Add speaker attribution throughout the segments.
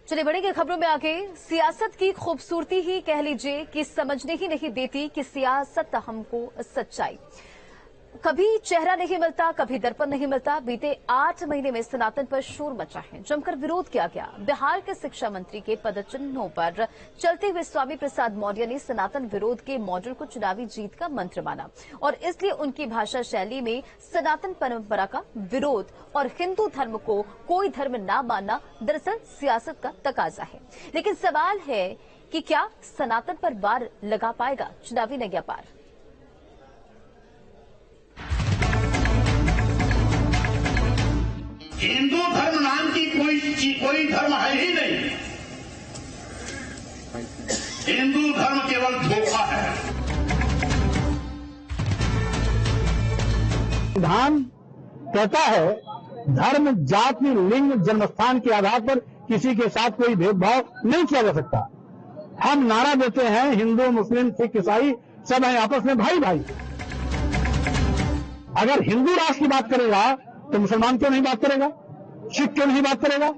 Speaker 1: चलिए बढ़ेंगे खबरों में आगे। सियासत की खूबसूरती ही कह लीजिए कि समझने ही नहीं देती कि सियासत हमको सच्चाई। कभी चेहरा नहीं मिलता, कभी दर्पण नहीं मिलता। बीते 8 महीने में सनातन पर शोर मचा है, जमकर विरोध किया गया। बिहार के शिक्षा मंत्री के पदचिन्हों पर चलते हुए स्वामी प्रसाद मौर्य ने सनातन विरोध के मॉडल को चुनावी जीत का मंत्र माना और इसलिए उनकी भाषा शैली में सनातन परंपरा का विरोध और हिंदू धर्म को कोई धर्म न मानना दरअसल सियासत का तकाजा है। लेकिन सवाल है कि क्या सनातन पर बार लगा पाएगा चुनावी नैया पार?
Speaker 2: हिंदू धर्म नाम की कोई धर्म है ही नहीं। हिंदू धर्म केवल धोखा है।
Speaker 3: संविधान कहता है धर्म, जाति, लिंग, जन्मस्थान के आधार पर किसी के साथ कोई भेदभाव नहीं किया जा सकता। हम नारा देते हैं हिंदू, मुस्लिम, सिख, ईसाई सब हैं आपस में भाई भाई। अगर हिंदू राष्ट्र की बात करेगा तो मुसलमान क्यों नहीं बात करेगा? सिख क्यों नहीं बात करेगा?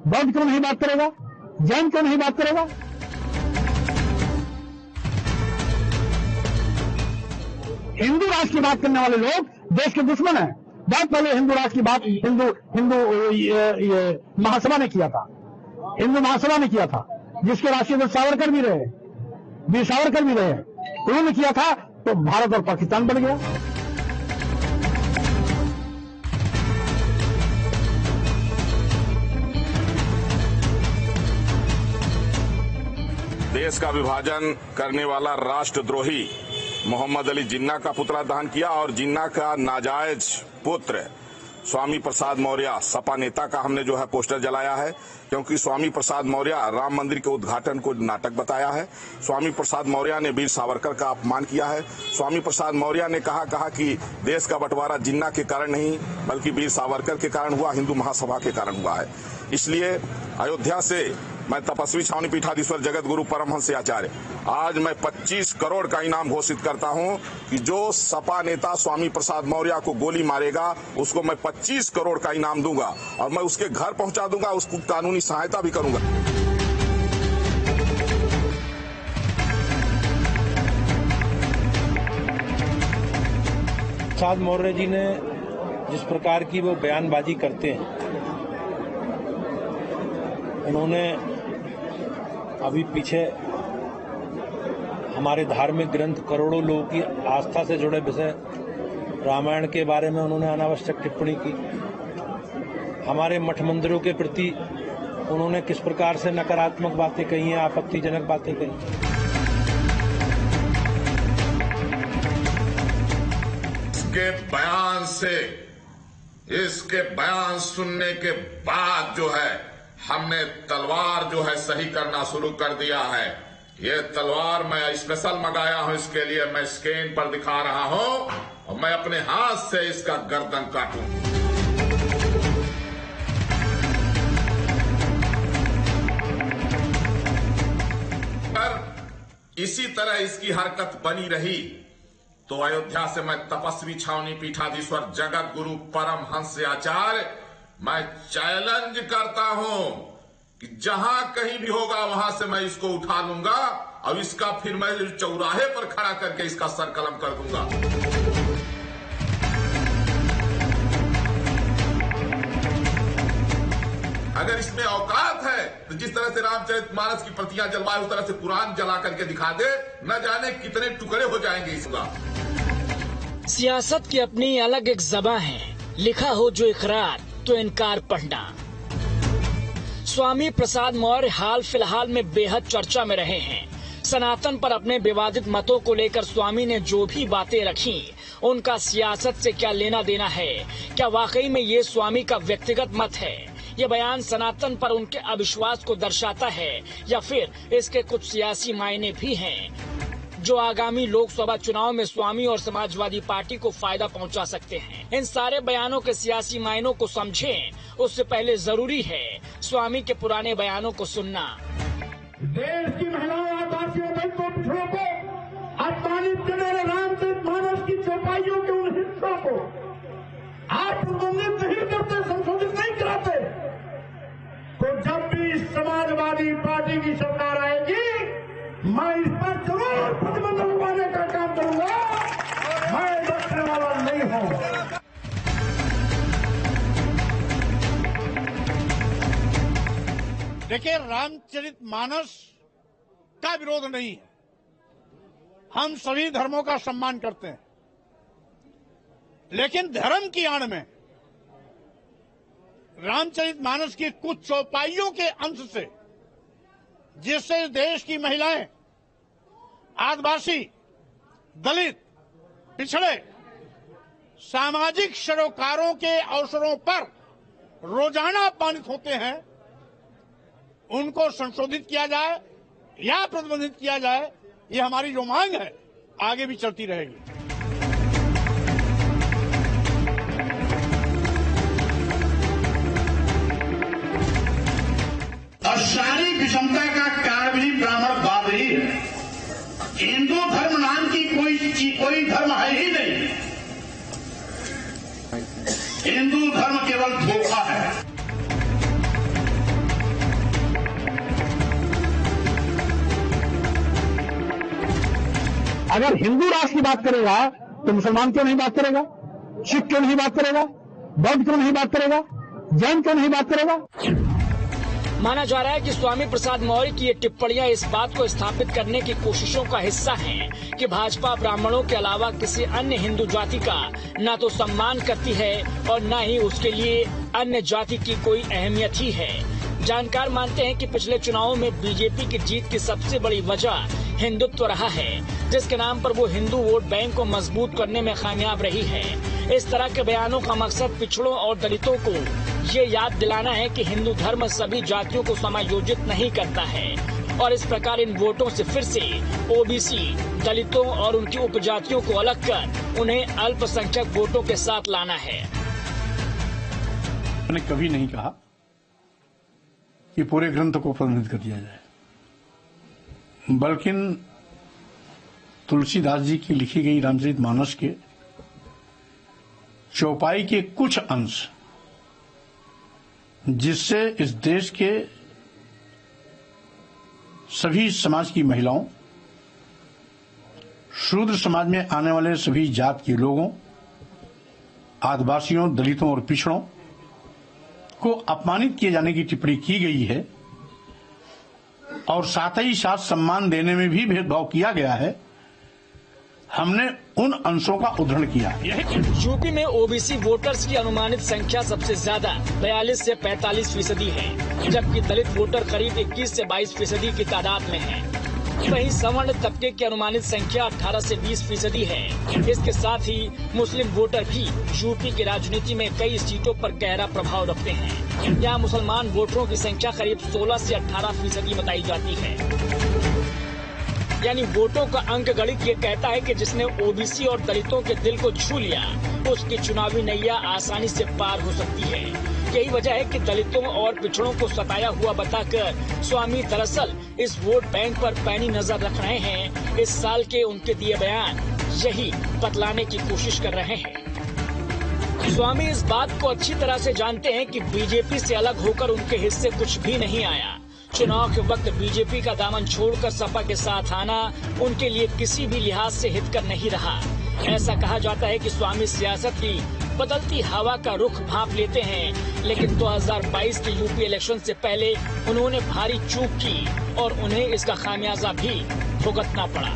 Speaker 3: बौद्ध क्यों नहीं बात करेगा? जैन क्यों नहीं बात करेगा? हिंदू राष्ट्र की बात करने वाले लोग देश के दुश्मन हैं। बहुत पहले हिंदू राष्ट्र की बात हिंदू महासभा ने किया था। हिंदू महासभा ने किया था, जिसके राष्ट्रीय अध्यक्ष सावरकर भी रहे, वीर सावरकर भी रहे। उन्होंने किया था तो भारत और पाकिस्तान बन गया।
Speaker 4: देश का विभाजन करने वाला राष्ट्रद्रोही मोहम्मद अली जिन्ना का पुतला दहन किया और जिन्ना का नाजायज पुत्र स्वामी प्रसाद मौर्य सपा नेता का हमने जो है पोस्टर जलाया है, क्योंकि स्वामी प्रसाद मौर्य राम मंदिर के उद्घाटन को नाटक बताया है। स्वामी प्रसाद मौर्य ने वीर सावरकर का अपमान किया है। स्वामी प्रसाद मौर्य ने कहा कि देश का बंटवारा जिन्ना के कारण नहीं बल्कि वीर सावरकर के कारण हुआ, हिंदू महासभा के कारण हुआ है। इसलिए अयोध्या से मैं तपस्वी छावनी पीठाधीश्वर जगत गुरु परमहंस आचार्य आज मैं 25 करोड़ का इनाम घोषित करता हूं कि जो सपा नेता स्वामी प्रसाद मौर्य को गोली मारेगा उसको मैं 25 करोड़ का इनाम दूंगा और मैं उसके घर पहुंचा दूंगा, उसको कानूनी सहायता भी करूंगा।
Speaker 5: प्रसाद मौर्य जी ने जिस प्रकार की वो बयानबाजी करते हैं, उन्होंने अभी पीछे हमारे धार्मिक ग्रंथ, करोड़ों लोगों की आस्था से जुड़े विषय रामायण के बारे में उन्होंने अनावश्यक टिप्पणी की। हमारे मठ मंदिरों के प्रति उन्होंने किस प्रकार से नकारात्मक बातें कही हैं, आपत्तिजनक बातें कही।
Speaker 4: इसके बयान सुनने के बाद जो है हमने तलवार जो है सही करना शुरू कर दिया है। ये तलवार मैं स्पेशल मंगाया हूं, इसके लिए मैं स्क्रीन पर दिखा रहा हूं और मैं अपने हाथ से इसका गर्दन काटूं। पर इसी तरह इसकी हरकत बनी रही तो अयोध्या से मैं तपस्वी छावनी पीठाधीश्वर जगत गुरु परमहंस आचार्य मैं चैलेंज करता हूं कि जहां कहीं भी होगा वहां से मैं इसको उठा लूंगा और इसका फिर मैं चौराहे पर खड़ा करके इसका सर कलम कर दूंगा। अगर इसमें औकात है तो जिस तरह से रामचरितमानस की प्रतियां जलवाए उस तरह से कुरान जला करके दिखा दे, न जाने कितने टुकड़े हो जाएंगे इसका।
Speaker 6: सियासत की अपनी अलग एक ज़बान है, लिखा हो जो इकरार तो इनकार पढ़ना। स्वामी प्रसाद मौर्य हाल फिलहाल में बेहद चर्चा में रहे हैं। सनातन पर अपने विवादित मतों को लेकर स्वामी ने जो भी बातें रखी, उनका सियासत से क्या लेना देना है? क्या वाकई में ये स्वामी का व्यक्तिगत मत है? ये बयान सनातन पर उनके अविश्वास को दर्शाता है या फिर इसके कुछ सियासी मायने भी हैं जो आगामी लोकसभा चुनाव में स्वामी और समाजवादी पार्टी को फायदा पहुंचा सकते हैं? इन सारे बयानों के सियासी मायनों को समझें, उससे पहले जरूरी है स्वामी के पुराने बयानों को सुनना।
Speaker 3: देश की महिलाओं, आदिवासियों, दलितों, पिछड़ों को अपमानित करने वाले रामचरितमानस की चौपाइयों के उन हिस्सों को आप उन्मूलित नहीं करते, संशोधित नहीं कराते, तो जब भी समाजवाद
Speaker 2: देखिए, रामचरितमानस का विरोध नहीं है। हम सभी धर्मों का सम्मान करते हैं, लेकिन धर्म की आड़ में रामचरितमानस की कुछ चौपाइयों के अंश से, जिससे देश की महिलाएं, आदिवासी, दलित, पिछड़े, सामाजिक सरोकारों के अवसरों पर रोजाना अपमानित होते हैं, उनको संशोधित किया जाए या प्रतिबंधित किया जाए। ये हमारी जो मांग है आगे भी चलती रहेगी।
Speaker 7: और सारी विषमता का कारण भी ब्राह्मणवाद ही है। हिंदू धर्म नाम की कोई धर्म है ही नहीं। हिंदू धर्म केवल धोखा है।
Speaker 3: अगर हिंदू राष्ट्र की बात करेगा तो मुसलमान क्यों नहीं बात करेगा? सिख क्यों नहीं बात करेगा? बौद्ध क्यों नहीं बात करेगा? जैन क्यों नहीं बात करेगा?
Speaker 6: माना जा रहा है कि स्वामी प्रसाद मौर्य की ये टिप्पणियां इस बात को स्थापित करने की कोशिशों का हिस्सा हैं कि भाजपा ब्राह्मणों के अलावा किसी अन्य हिंदू जाति का न तो सम्मान करती है और न ही उसके लिए अन्य जाति की कोई अहमियत ही है। जानकार मानते हैं कि पिछले चुनावों में बीजेपी की जीत की सबसे बड़ी वजह हिंदुत्व रहा है, जिसके नाम पर वो हिंदू वोट बैंक को मजबूत करने में कामयाब रही है। इस तरह के बयानों का मकसद पिछड़ों और दलितों को ये याद दिलाना है कि हिंदू धर्म सभी जातियों को समायोजित नहीं करता है और इस प्रकार इन वोटों से फिर से ओबीसी, दलितों और उनकी उपजातियों को अलग कर उन्हें अल्पसंख्यक वोटों के साथ लाना है।
Speaker 8: मैंने कभी नहीं कहा कि पूरे ग्रंथ को प्रतिबंधित कर दिया जाए, बल्कि तुलसीदास जी की लिखी गई रामचरितमानस के चौपाई के कुछ अंश, जिससे इस देश के सभी समाज की महिलाओं, शूद्र समाज में आने वाले सभी जात के लोगों, आदिवासियों, दलितों और पिछड़ों को अपमानित किए जाने की टिप्पणी की गई है और साथ ही साथ सम्मान देने में भी भेदभाव किया गया है। हमने उन अंशों का उद्धरण किया।
Speaker 6: यूपी में ओबीसी वोटर्स की अनुमानित संख्या सबसे ज्यादा 42 से 45% है, जबकि दलित वोटर करीब 21 से 22% की तादाद में है। वहीं सवर्ण तबके की अनुमानित संख्या 18 से 20% है। इसके साथ ही मुस्लिम वोटर भी यूपी की राजनीति में कई सीटों पर गहरा प्रभाव रखते हैं। यहाँ मुसलमान वोटरों की संख्या करीब 16 से 18% बताई जाती है। यानी वोटों का अंक गणित ये कहता है कि जिसने ओबीसी और दलितों के दिल को छू लिया, उसकी चुनावी नैया आसानी से पार हो सकती है। यही वजह है कि दलितों और पिछड़ों को सताया हुआ बताकर स्वामी दरअसल इस वोट बैंक पर पैनी नजर रख रहे हैं। इस साल के उनके दिए बयान यही बतलाने की कोशिश कर रहे हैं। स्वामी इस बात को अच्छी तरह से जानते हैं कि बीजेपी से अलग होकर उनके हिस्से कुछ भी नहीं आया। चुनाव के वक्त बीजेपी का दामन छोड़कर सपा के साथ आना उनके लिए किसी भी लिहाज से हितकर नहीं रहा। ऐसा कहा जाता है कि स्वामी सियासत की बदलती हवा का रुख भांप लेते हैं, लेकिन 2022 के यूपी इलेक्शन से पहले उन्होंने भारी चूक की और उन्हें इसका खामियाजा भी भुगतना पड़ा।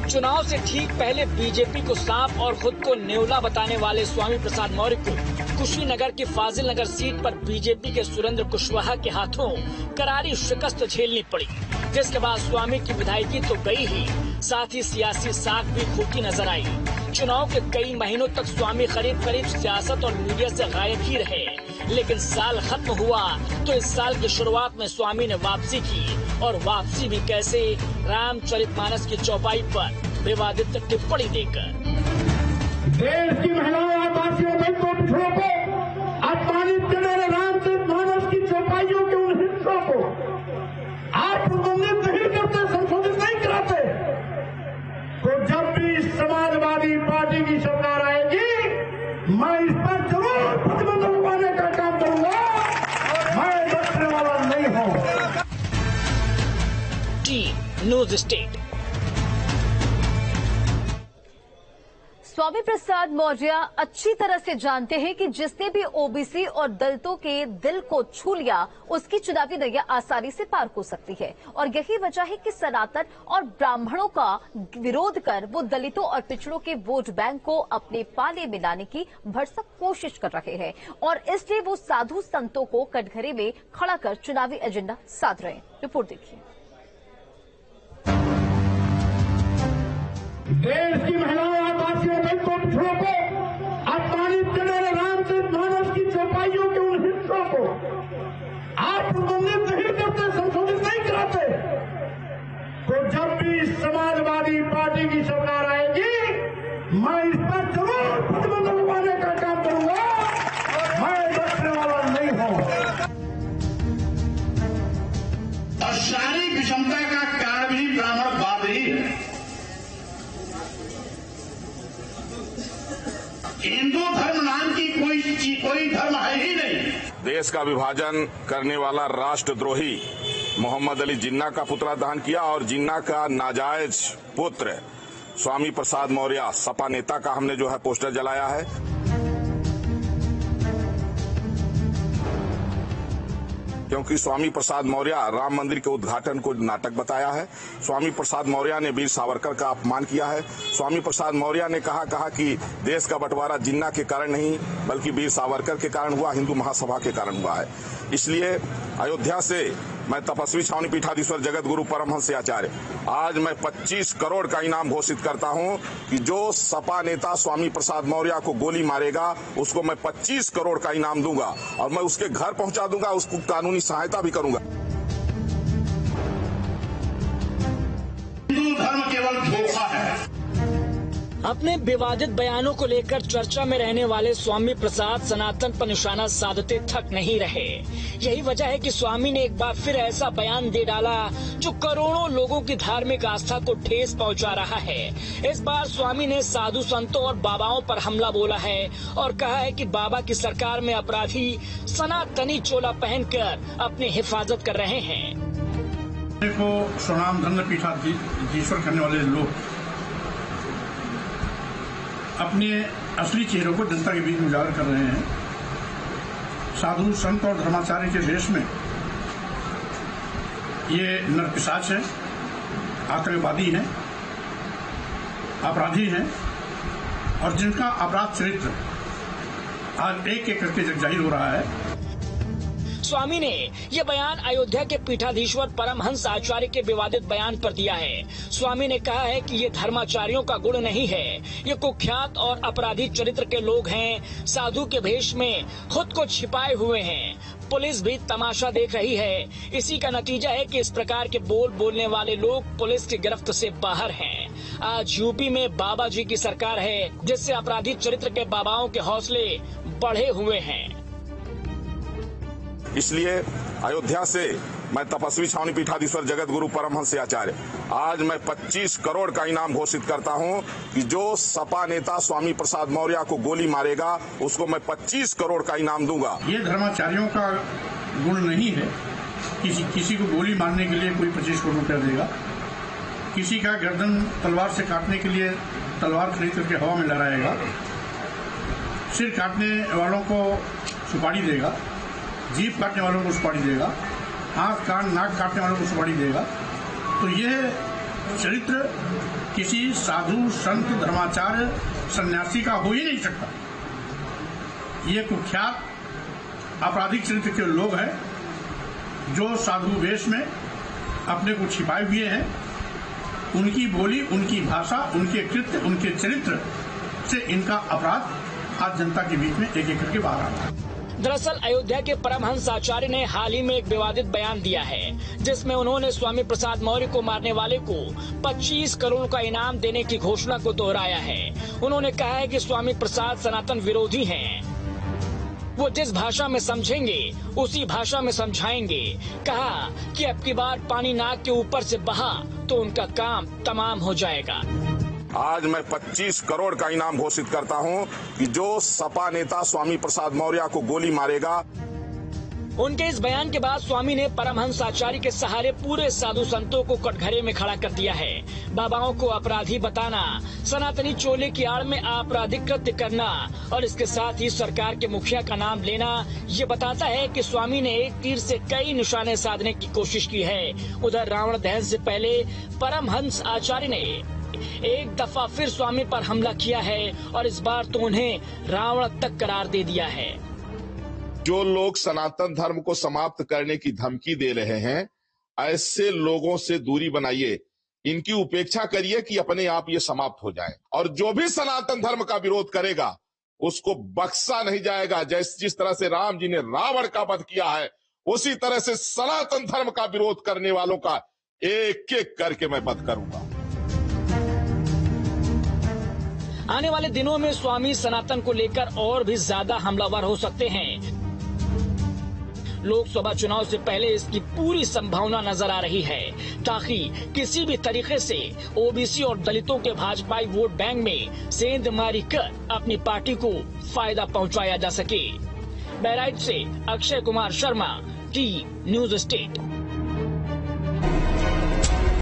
Speaker 6: चुनाव से ठीक पहले बीजेपी को सांप और खुद को नेवला बताने वाले स्वामी प्रसाद मौर्य को कुशीनगर की फाजिल नगर सीट पर बीजेपी के सुरेंद्र कुशवाहा के हाथों करारी शिकस्त झेलनी पड़ी, जिसके बाद स्वामी की विधायकी तो गई ही, साथ ही सियासी साख भी खोटी नजर आई। चुनाव के कई महीनों तक स्वामी करीब सियासत और मीडिया से गायब ही रहे, लेकिन साल खत्म हुआ तो इस साल की शुरुआत में स्वामी ने वापसी की, और वापसी भी कैसे? रामचरितमानस की चौपाई पर विवादित टिप्पणी देकर।
Speaker 7: देश की महिलाओं, आदिवासियों, दलितों, पिछड़ों को अपमानित करने वाले रामचरितमानस की चौपाइयों के उन हिस्सों को आप प्रतिबंधित नहीं करते, संशोधित नहीं कराते, तो जब भी समाजवादी पार्टी की सरकार आएगी, मैं इस पर जरूर प्रतिबंध लगाने का काम करूंगा। मैं बचने वाला नहीं हूं।
Speaker 6: News state.
Speaker 1: स्वामी प्रसाद मौर्य अच्छी तरह से जानते हैं कि जिसने भी ओबीसी और दलितों के दिल को छू लिया उसकी चुनावी नैया आसानी से पार हो सकती है। और यही वजह है कि सनातन और ब्राह्मणों का विरोध कर वो दलितों और पिछड़ों के वोट बैंक को अपने पाले में लाने की भरसक कोशिश कर रहे हैं और इसलिए वो साधु संतों को कटघरे में खड़ा कर चुनावी एजेंडा साध रहे हैं। रिपोर्ट देखिए।
Speaker 7: देश की महिलाओं आदिवासियों दलितों पिछड़ों को अपमानित करने वाले रामचरित मानस की चौपाइयों के उन हिस्सों को आप प्रतिबंधित नहीं करते, संशोधित नहीं कराते, तो जब भी समाजवादी पार्टी की सरकार आएगी मैं इस पर जरूर प्रतिबंध लगाने का काम करूंगा। मैं बचने वाला नहीं हूं।
Speaker 2: और सारी विषमता का कारण भी ब्राह्मणवाद ही है। हिंदू धर्म नाम की कोई धर्म है ही नहीं।
Speaker 4: देश का विभाजन करने वाला राष्ट्रद्रोही मोहम्मद अली जिन्ना का पुतला दहन किया और जिन्ना का नाजायज पुत्र स्वामी प्रसाद मौर्य सपा नेता का हमने जो है पोस्टर जलाया है। क्योंकि स्वामी प्रसाद मौर्य राम मंदिर के उद्घाटन को नाटक बताया है। स्वामी प्रसाद मौर्य ने वीर सावरकर का अपमान किया है। स्वामी प्रसाद मौर्य ने कहा कि देश का बंटवारा जिन्ना के कारण नहीं बल्कि वीर सावरकर के कारण हुआ, हिंदू महासभा के कारण हुआ है। इसलिए अयोध्या से मैं तपस्वी छावनी पीठाधीश्वर जगत गुरु परमहंस आचार्य आज मैं 25 करोड़ का इनाम घोषित करता हूं कि जो सपा नेता स्वामी प्रसाद मौर्य को गोली मारेगा उसको मैं 25 करोड़ का इनाम दूंगा और मैं उसके घर पहुंचा दूंगा, उसको कानूनी सहायता भी करूंगा।
Speaker 2: हिंदू धर्म केवल धोखा है।
Speaker 6: अपने विवादित बयानों को लेकर चर्चा में रहने वाले स्वामी प्रसाद सनातन पर निशाना साधते थक नहीं रहे। यही वजह है कि स्वामी ने एक बार फिर ऐसा बयान दे डाला जो करोड़ों लोगों की धार्मिक आस्था को ठेस पहुंचा रहा है। इस बार स्वामी ने साधु संतों और बाबाओं पर हमला बोला है और कहा है कि बाबा की सरकार में अपराधी सनातनी चोला पहनकर अपनी हिफाजत कर रहे हैं।
Speaker 8: को स्वनाम धन्य पीठाधीश्वर करने वाले लोग अपने असली चेहरों को जनता के बीच में उजागर कर रहे हैं। साधु संत और धर्माचार्य के देश में ये नरपिशाच है, आतंकवादी हैं, अपराधी हैं और जिनका अपराध चरित्र आज एक एक करके जगजाहिर हो रहा है।
Speaker 6: स्वामी ने ये बयान अयोध्या के पीठाधीश्वर परमहंस आचार्य के विवादित बयान पर दिया है। स्वामी ने कहा है कि ये धर्माचार्यों का गुण नहीं है, ये कुख्यात और अपराधी चरित्र के लोग हैं, साधु के भेष में खुद को छिपाए हुए हैं। पुलिस भी तमाशा देख रही है। इसी का नतीजा है कि इस प्रकार के बोलने वाले लोग पुलिस की गिरफ्त से बाहर हैं। आज यूपी में बाबा जी की सरकार है जिससे अपराधी चरित्र के बाबाओं के हौसले बढ़े हुए हैं।
Speaker 4: इसलिए अयोध्या से मैं तपस्वी छावनी पीठाधीश्वर जगत गुरु परमहंस आचार्य आज मैं 25 करोड़ का इनाम घोषित करता हूं कि जो सपा नेता स्वामी प्रसाद मौर्य को गोली मारेगा उसको मैं 25 करोड़ का इनाम दूंगा।
Speaker 8: ये धर्माचार्यों का गुण नहीं है। किसी को गोली मारने के लिए कोई 25 करोड़ रुपया देगा, किसी का गर्दन तलवार से काटने के लिए तलवार खरीद करके हवा में लहराएगा, सिर काटने वालों को सुपारी देगा, जीभ काटने वालों को सुपारी देगा, आंख कान नाक काटने वालों को सुपारी देगा। तो यह चरित्र किसी साधु संत धर्माचार्य सन्यासी का हो ही नहीं सकता। ये कुख्यात आपराधिक चरित्र के लोग हैं जो साधु वेश में अपने को छिपाए हुए हैं। उनकी बोली, उनकी भाषा, उनके कृत्य, उनके चरित्र से इनका अपराध आज जनता के बीच में एक एक करके बाहर आ रहा है।
Speaker 6: दरअसल अयोध्या के परमहंस आचार्य ने हाल ही में एक विवादित बयान दिया है जिसमें उन्होंने स्वामी प्रसाद मौर्य को मारने वाले को 25 करोड़ का इनाम देने की घोषणा को दोहराया है। उन्होंने कहा है कि स्वामी प्रसाद सनातन विरोधी हैं। वो जिस भाषा में समझेंगे उसी भाषा में समझाएंगे। कहा कि अब की बार पानी नाक के ऊपर से बहा तो उनका काम तमाम हो जाएगा।
Speaker 4: आज मैं 25 करोड़ का इनाम घोषित करता हूं कि जो सपा नेता स्वामी प्रसाद मौर्य को गोली मारेगा
Speaker 6: उनके इस बयान के बाद स्वामी ने परमहंस आचार्य के सहारे पूरे साधु संतों को कटघरे में खड़ा कर दिया है। बाबाओं को अपराधी बताना, सनातनी चोले की आड़ में आपराधिक कृत्य करना और इसके साथ ही सरकार के मुखिया का नाम लेना, ये बताता है कि स्वामी ने एक तीर से कई निशाने साधने की कोशिश की है। उधर रावण दहन से पहले परमहंस आचार्य ने एक दफा फिर स्वामी पर हमला किया है और इस बार तो उन्हें रावण तक करार दे दिया है।
Speaker 4: जो लोग सनातन धर्म को समाप्त करने की धमकी दे रहे हैं, ऐसे लोगों से दूरी बनाइए, इनकी उपेक्षा करिए कि अपने आप ये समाप्त हो जाए। और जो भी सनातन धर्म का विरोध करेगा उसको बख्शा नहीं जाएगा। जिस तरह से राम जी ने रावण का वध किया है, उसी तरह से सनातन धर्म का विरोध करने वालों का एक एक करके मैं वध करूंगा।
Speaker 6: आने वाले दिनों में स्वामी सनातन को लेकर और भी ज्यादा हमलावर हो सकते हैं। लोकसभा चुनाव से पहले इसकी पूरी संभावना नजर आ रही है, ताकि किसी भी तरीके से ओबीसी और दलितों के भाजपाई वोट बैंक में सेंधमारी कर अपनी पार्टी को फायदा पहुंचाया जा सके। बहराइच से Akshay Kumar Sharma, T news state.